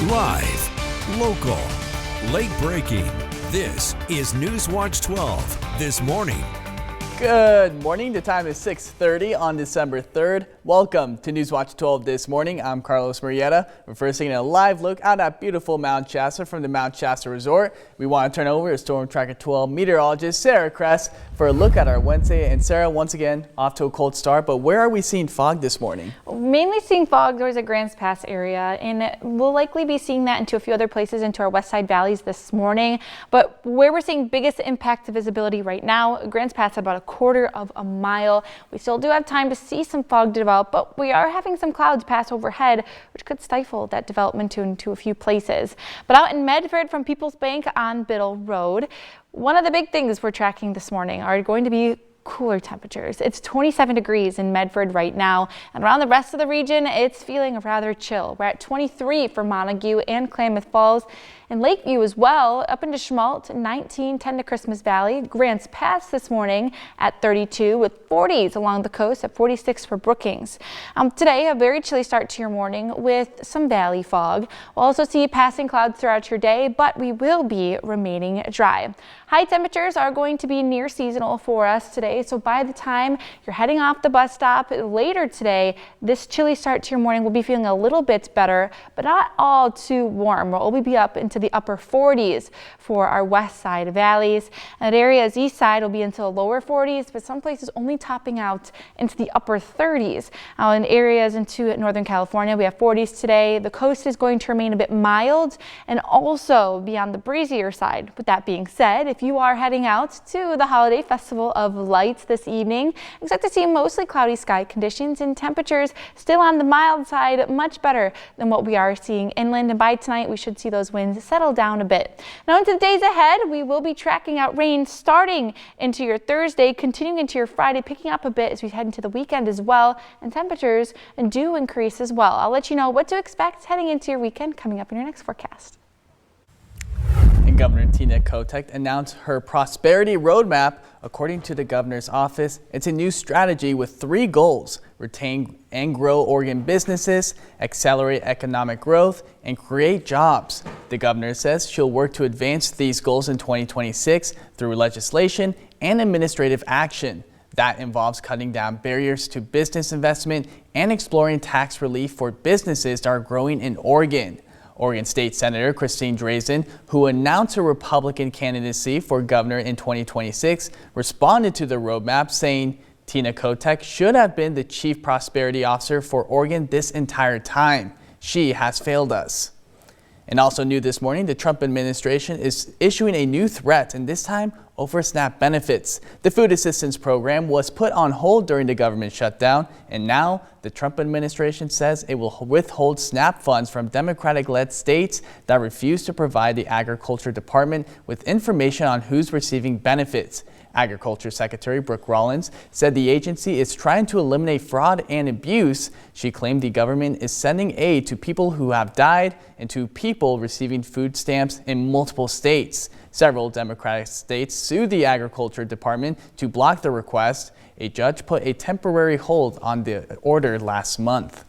Live, local, late breaking. This is Newswatch 12 this morning. Good morning. The time is 6:30 on December 3rd. Welcome to Newswatch 12 this morning. I'm Carlos Murrieta. We're first taking a live look out at beautiful Mount Shasta from the Mount Shasta Resort. We want to turn over to Storm Tracker 12 meteorologist Sarah Kress for a look at our Wednesday. And Sarah, once again, off to a cold start, but where are we seeing fog this morning? Mainly seeing fog towards the Grants Pass area, and we'll likely be seeing that into a few other places into our west side valleys this morning. But where we're seeing biggest impact to visibility right now, Grants Pass at about a quarter of a mile. We still do have time to see some fog develop, but we are having some clouds pass overhead, which could stifle that development into a few places. But out in Medford from Peoples Bank on Biddle Road, one of the big things we're tracking this morning are going to be cooler temperatures. It's 27 degrees in Medford right now, and around the rest of the region, it's feeling rather chill. We're at 23 for Montague and Klamath Falls, and Lakeview as well, up into Schmaltz, 19, 10 to Christmas Valley. Grants Pass this morning at 32 with 40s along the coast at 46 for Brookings. Today, a very chilly start to your morning with some valley fog. We'll also see passing clouds throughout your day, but we will be remaining dry. High temperatures are going to be near seasonal for us today, so by the time you're heading off the bus stop later today, this chilly start to your morning will be feeling a little bit better, but not all too warm. We'll be up into the upper 40s for our west side valleys. And areas east side will be into the lower 40s, but some places only topping out into the upper 30s. In areas into Northern California, we have 40s today. The coast is going to remain a bit mild and also be on the breezier side. With that being said, if you are heading out to the Holiday Festival of Lights this evening, expect to see mostly cloudy sky conditions and temperatures still on the mild side, much better than what we are seeing inland. And by tonight, we should see those winds settle down a bit. Now into the days ahead, we will be tracking out rain starting into your Thursday, continuing into your Friday, picking up a bit as we head into the weekend as well, and temperatures do increase as well. I'll let you know what to expect heading into your weekend coming up in your next forecast. And Governor Tina Kotek announced her Prosperity Roadmap. According to the governor's office, it's a new strategy with 3 goals: retain and grow Oregon businesses, accelerate economic growth, and create jobs. The governor says she'll work to advance these goals in 2026 through legislation and administrative action. That involves cutting down barriers to business investment and exploring tax relief for businesses that are growing in Oregon. Oregon State Senator Christine Drazan, who announced her Republican candidacy for governor in 2026, responded to the roadmap, saying Tina Kotek should have been the Chief Prosperity Officer for Oregon this entire time. She has failed us. And also new this morning, the Trump administration is issuing a new threat, and this time over SNAP benefits. The food assistance program was put on hold during the government shutdown, and now the Trump administration says it will withhold SNAP funds from Democratic-led states that refuse to provide the Agriculture Department with information on who's receiving benefits. Agriculture Secretary Brooke Rollins said the agency is trying to eliminate fraud and abuse. She claimed the government is sending aid to people who have died and to people receiving food stamps in multiple states. Several Democratic states sued the Agriculture Department to block the request. A judge put a temporary hold on the order last month.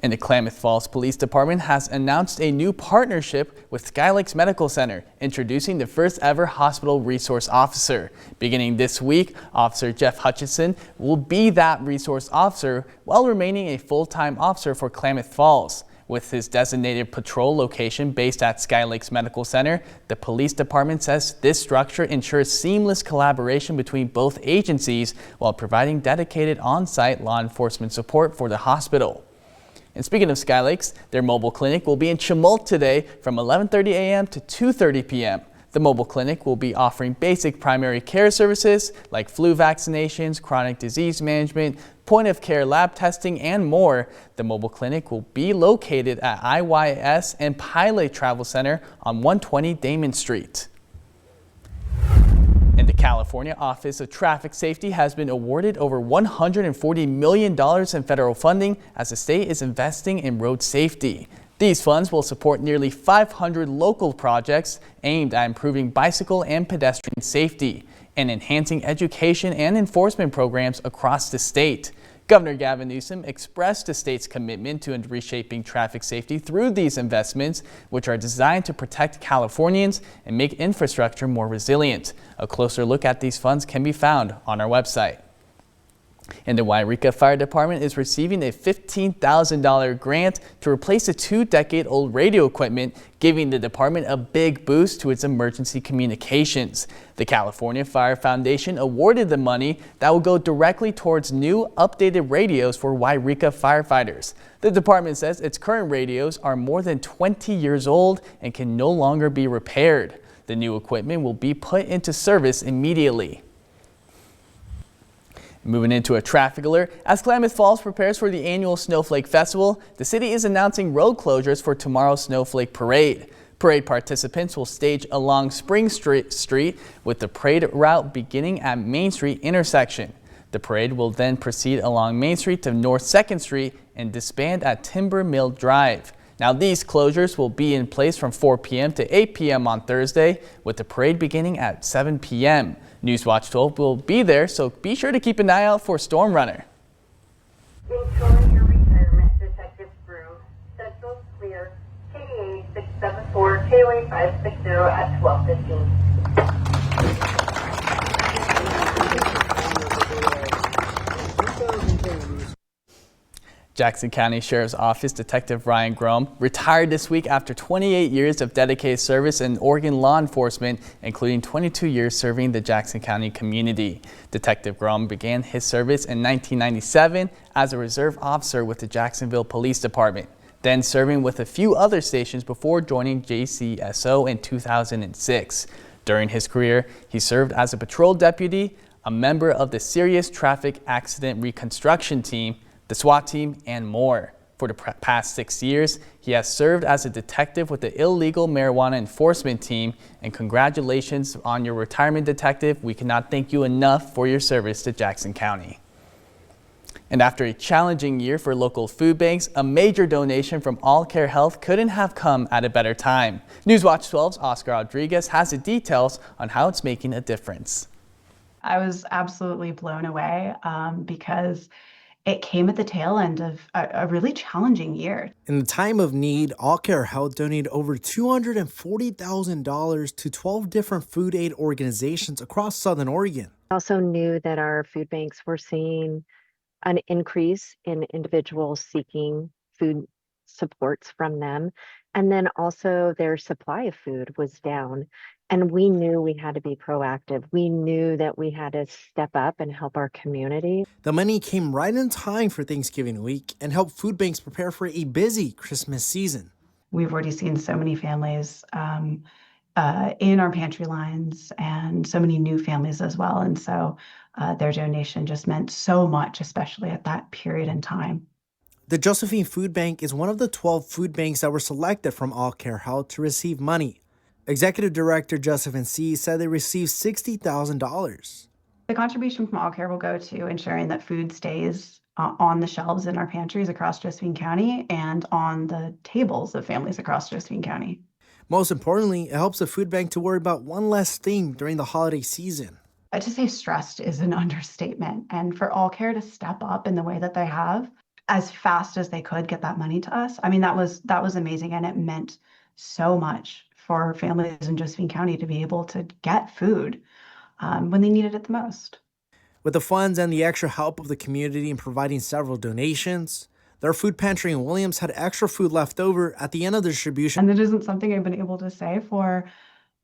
And the Klamath Falls Police Department has announced a new partnership with Sky Lakes Medical Center, introducing the first ever hospital resource officer. Beginning this week, Officer Jeff Hutchinson will be that resource officer while remaining a full-time officer for Klamath Falls. With his designated patrol location based at Sky Lakes Medical Center, the police department says this structure ensures seamless collaboration between both agencies while providing dedicated on-site law enforcement support for the hospital. And speaking of Sky Lakes, their mobile clinic will be in Schmaltz today from 11:30 a.m. to 2:30 p.m. The mobile clinic will be offering basic primary care services like flu vaccinations, chronic disease management, point-of-care lab testing, and more. The mobile clinic will be located at IYS and Pilot Travel Center on 120 Damon Street. And the California Office of Traffic Safety has been awarded over $140 million in federal funding as the state is investing in road safety. These funds will support nearly 500 local projects aimed at improving bicycle and pedestrian safety and enhancing education and enforcement programs across the state. Governor Gavin Newsom expressed the state's commitment to reshaping traffic safety through these investments, which are designed to protect Californians and make infrastructure more resilient. A closer look at these funds can be found on our website. And the Yreka Fire Department is receiving a $15,000 grant to replace a 2-decade-old radio equipment, giving the department a big boost to its emergency communications. The California Fire Foundation awarded the money that will go directly towards new, updated radios for Yreka firefighters. The department says its current radios are more than 20 years old and can no longer be repaired. The new equipment will be put into service immediately. Moving into a traffic alert, as Klamath Falls prepares for the annual Snowflake Festival, the city is announcing road closures for tomorrow's Snowflake Parade. Parade participants will stage along Spring Street with the parade route beginning at Main Street intersection. The parade will then proceed along Main Street to North 2nd Street and disband at Timber Mill Drive. Now, these closures will be in place from 4 p.m. to 8 p.m. on Thursday, with the parade beginning at 7 p.m. Newswatch 12 will be there, so be sure to keep an eye out for Storm Runner. Ensuring your retirement, Detective Brew. Central clear. KDA 674, KOA 560 at 12:15. Jackson County Sheriff's Office Detective Ryan Grom retired this week after 28 years of dedicated service in Oregon law enforcement, including 22 years serving the Jackson County community. Detective Grom began his service in 1997 as a reserve officer with the Jacksonville Police Department, then serving with a few other stations before joining JCSO in 2006. During his career, he served as a patrol deputy, a member of the Serious Traffic Accident Reconstruction Team, the SWAT team, and more. For the past 6 years, he has served as a detective with the Illegal Marijuana Enforcement Team. And congratulations on your retirement, Detective. We cannot thank you enough for your service to Jackson County. And after a challenging year for local food banks, a major donation from All Care Health couldn't have come at a better time. Newswatch 12's Oscar Rodriguez has the details on how it's making a difference. I was absolutely blown away because it came at the tail end of a really challenging year. In the time of need, All Care Health donated over $240,000 to 12 different food aid organizations across Southern Oregon. I also knew that our food banks were seeing an increase in individuals seeking food supports from them. And then also their supply of food was down. And we knew we had to be proactive. We knew that we had to step up and help our community. The money came right in time for Thanksgiving week and helped food banks prepare for a busy Christmas season. We've already seen so many families in our pantry lines and so many new families as well. And so their donation just meant so much, especially at that period in time. The Josephine Food Bank is one of the 12 food banks that were selected from All Care Health to receive money. Executive Director Josephine C. said they received $60,000. The contribution from All Care will go to ensuring that food stays on the shelves in our pantries across Josephine County and on the tables of families across Josephine County. Most importantly, it helps the food bank to worry about one less thing during the holiday season. To say stressed is an understatement, and for All Care to step up in the way that they have, as fast as they could get that money to us, I mean, that was amazing, and it meant so much for families in Josephine County to be able to get food when they needed it the most. With the funds and the extra help of the community in providing several donations, their food pantry in Williams had extra food left over at the end of the distribution. And it isn't something I've been able to say for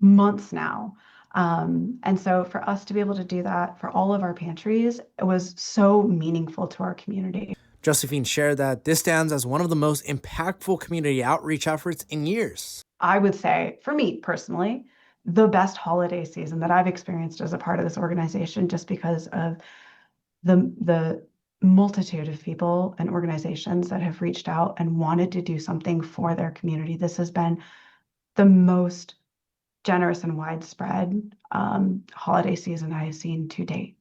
months now. And so for us to be able to do that for all of our pantries, it was so meaningful to our community. Josephine shared that this stands as one of the most impactful community outreach efforts in years. I would say, for me personally, the best holiday season that I've experienced as a part of this organization, just because of the multitude of people and organizations that have reached out and wanted to do something for their community. This has been the most generous and widespread holiday season I have seen to date.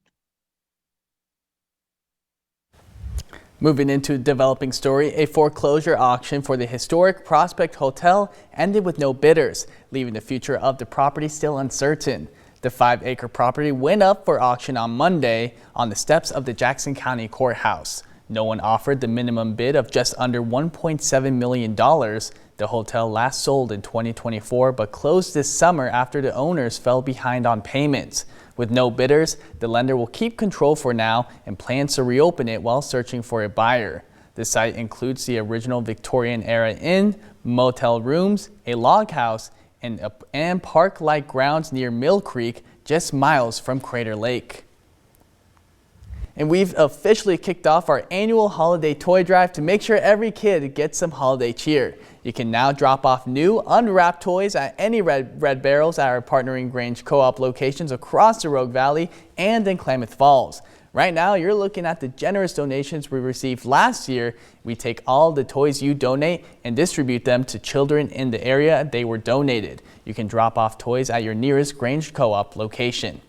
Moving into a developing story, a foreclosure auction for the historic Prospect Hotel ended with no bidders, leaving the future of the property still uncertain. The 5-acre property went up for auction on Monday on the steps of the Jackson County Courthouse. No one offered the minimum bid of just under $1.7 million. The hotel last sold in 2024 but closed this summer after the owners fell behind on payments. With no bidders, the lender will keep control for now and plans to reopen it while searching for a buyer. The site includes the original Victorian-era inn, motel rooms, a log house, and park-like grounds near Mill Creek, just miles from Crater Lake. And we've officially kicked off our annual holiday toy drive to make sure every kid gets some holiday cheer. You can now drop off new, unwrapped toys at any Red Barrels at our partnering Grange Co-op locations across the Rogue Valley and in Klamath Falls. Right now, you're looking at the generous donations we received last year. We take all the toys you donate and distribute them to children in the area they were donated. You can drop off toys at your nearest Grange Co-op location.